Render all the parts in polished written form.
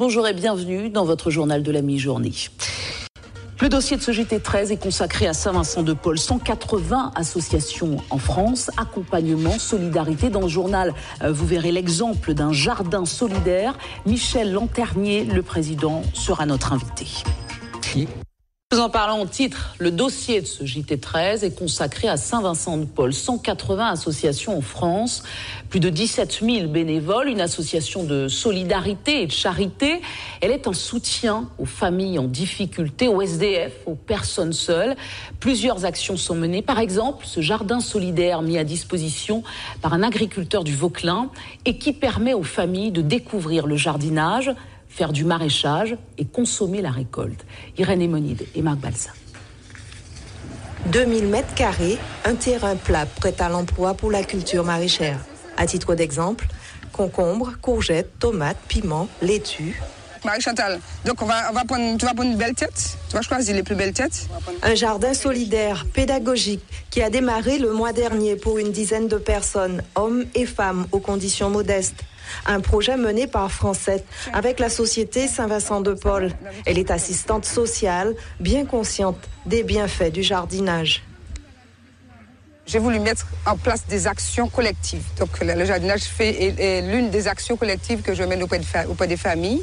Bonjour et bienvenue dans votre journal de la mi-journée. Le dossier de ce JT13 est consacré à Saint-Vincent-de-Paul. 180 associations en France, accompagnement, solidarité. Dans le journal, vous verrez l'exemple d'un jardin solidaire. Michel Lanternier, le président, sera notre invité. Nous en parlons au titre. Le dossier de ce JT13 est consacré à Saint-Vincent-de-Paul. 180 associations en France, plus de 17 000 bénévoles, une association de solidarité et de charité. Elle est un soutien aux familles en difficulté, aux SDF, aux personnes seules. Plusieurs actions sont menées. Par exemple, ce jardin solidaire mis à disposition par un agriculteur du Vauclin et qui permet aux familles de découvrir le jardinage, faire du maraîchage et consommer la récolte. Irène Emonide et Marc Balsa. 2000 mètres carrés, un terrain plat prêt à l'emploi pour la culture maraîchère. À titre d'exemple, concombres, courgettes, tomates, piments, laitues. Marie-Chantal, donc tu vas prendre une belle tête, tu vas choisir les plus belles têtes. Un jardin solidaire, pédagogique, qui a démarré le mois dernier pour une dizaine de personnes, hommes et femmes aux conditions modestes. Un projet mené par Francette avec la société Saint-Vincent-de-Paul. Elle est assistante sociale, bien consciente des bienfaits du jardinage. J'ai voulu mettre en place des actions collectives. Donc le jardinage est l'une des actions collectives que je mène auprès des familles.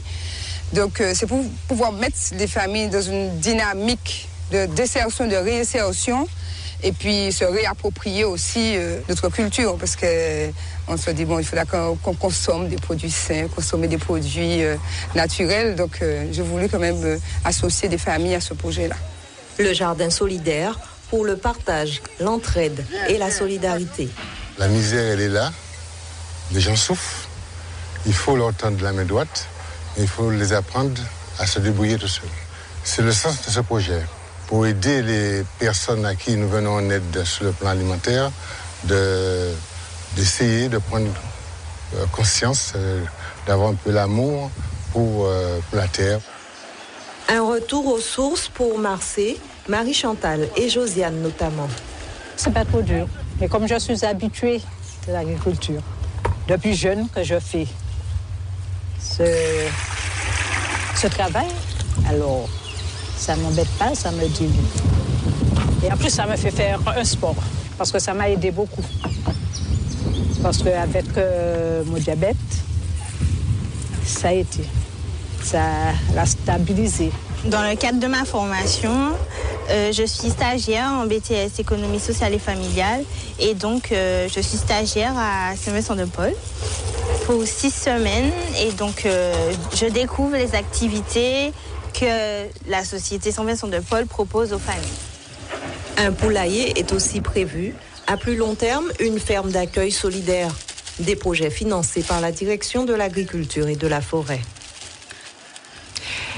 Donc c'est pour pouvoir mettre les familles dans une dynamique de désertion, de réinsertion, et puis se réapproprier aussi notre culture, parce qu'on se dit, bon, il faudra qu'on consomme des produits sains, consommer des produits naturels. Donc j'ai voulu quand même associer des familles à ce projet-là. Le jardin solidaire pour le partage, l'entraide et la solidarité. La misère, elle est là. Les gens souffrent. Il faut leur tendre la main droite. Et il faut les apprendre à se débrouiller tout seuls. C'est le sens de ce projet. Pour aider les personnes à qui nous venons en aide sur le plan alimentaire, d'essayer de prendre conscience, d'avoir un peu l'amour pour la terre. Un retour aux sources pour Marseille, Marie-Chantal et Josiane notamment. C'est pas trop dur, mais comme je suis habituée de l'agriculture, depuis jeune que je fais ce travail, alors ça ne m'embête pas, ça me dit. Et en plus, ça me fait faire un sport, parce que ça m'a aidé beaucoup. Parce qu'avec mon diabète, ça a été. Ça l'a stabilisé. Dans le cadre de ma formation, je suis stagiaire en BTS économie sociale et familiale. Et donc, je suis stagiaire à Saint-Vincent-de-Paul pour 6 semaines. Et donc, je découvre les activités que la société Saint-Vincent-de-Paul propose aux familles. Un poulailler est aussi prévu. À plus long terme, une ferme d'accueil solidaire. Des projets financés par la direction de l'agriculture et de la forêt.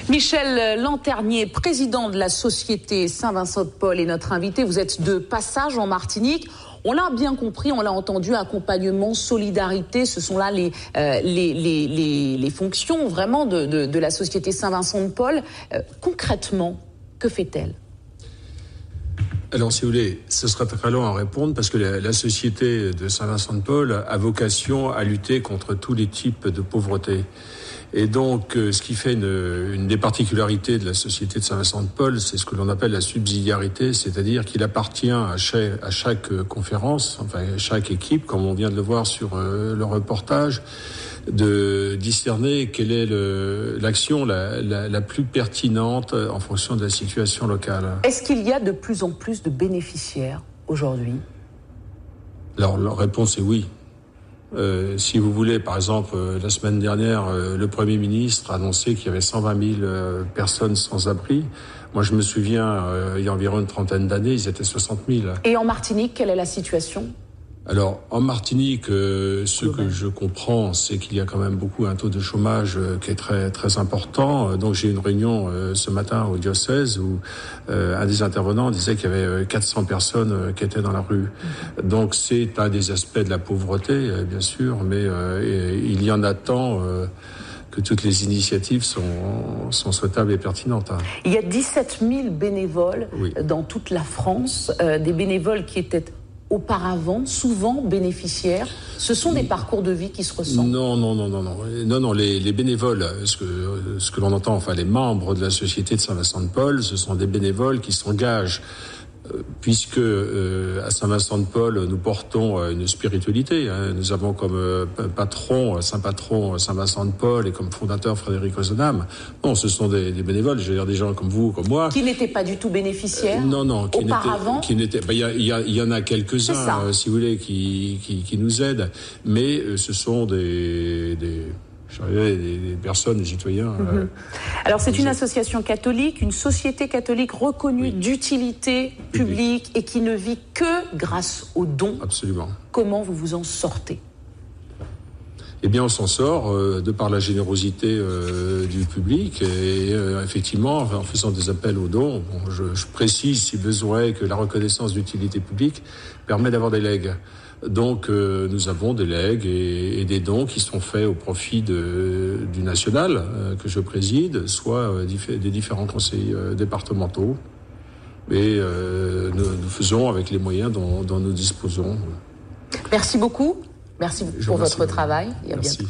Michel Lanternier, président de la société Saint-Vincent-de-Paul, est notre invité. Vous êtes de passage en Martinique. On l'a bien compris, on l'a entendu, accompagnement, solidarité, ce sont là les fonctions vraiment de la société Saint-Vincent-de-Paul. Concrètement, que fait-elle ? Alors, si vous voulez, ce sera très long à répondre parce que la société de Saint-Vincent-de-Paul a vocation à lutter contre tous les types de pauvreté. Et donc, ce qui fait une des particularités de la société de Saint-Vincent-de-Paul, c'est ce que l'on appelle la subsidiarité, c'est-à-dire qu'il appartient à chaque conférence, enfin à chaque équipe, comme on vient de le voir sur le reportage, de discerner quelle est l'action la plus pertinente en fonction de la situation locale. Est-ce qu'il y a de plus en plus de bénéficiaires aujourd'hui ? Alors, la réponse est oui. Si vous voulez, par exemple, la semaine dernière, le Premier ministre a annoncé qu'il y avait 120 000 personnes sans abri. Moi, je me souviens, il y a environ une trentaine d'années, ils étaient 60 000. Et en Martinique, quelle est la situation ? Alors, en Martinique, ce que je comprends, c'est qu'il y a quand même un taux de chômage qui est très, très important. Donc, j'ai eu une réunion ce matin au diocèse où un des intervenants disait qu'il y avait 400 personnes qui étaient dans la rue. Donc, c'est un des aspects de la pauvreté, bien sûr, mais il y en a tant que toutes les initiatives sont souhaitables et pertinentes. Il y a 17 000 bénévoles dans toute la France, des bénévoles qui étaient auparavant, souvent bénéficiaires. Ce sont des parcours de vie qui se ressemblent. Non, les bénévoles, ce que l'on entend, enfin les membres de la Société de Saint-Vincent-de-Paul, ce sont des bénévoles qui s'engagent puisque à Saint-Vincent-de-Paul, nous portons une spiritualité. Nous avons comme patron, saint Saint-Vincent-de-Paul, et comme fondateur Frédéric Ozonam. Non, ce sont des bénévoles, je veux dire des gens comme vous, comme moi. Qui n'étaient pas du tout bénéficiaires. Auparavant. Il y en a quelques-uns, si vous voulez, qui nous aident, mais ce sont des personnes, des citoyens. Alors c'est une association catholique, une société catholique reconnue d'utilité publique et qui ne vit que grâce aux dons. Absolument. Comment vous vous en sortez ? Eh bien, on s'en sort de par la générosité du public et effectivement, en faisant des appels aux dons. Bon, je précise, si besoin est, que la reconnaissance d'utilité publique permet d'avoir des legs. Donc, nous avons des legs et des dons qui sont faits au profit du national que je préside, soit des différents conseils départementaux. Et nous faisons avec les moyens dont nous disposons. Merci beaucoup. Merci pour votre travail et à bientôt.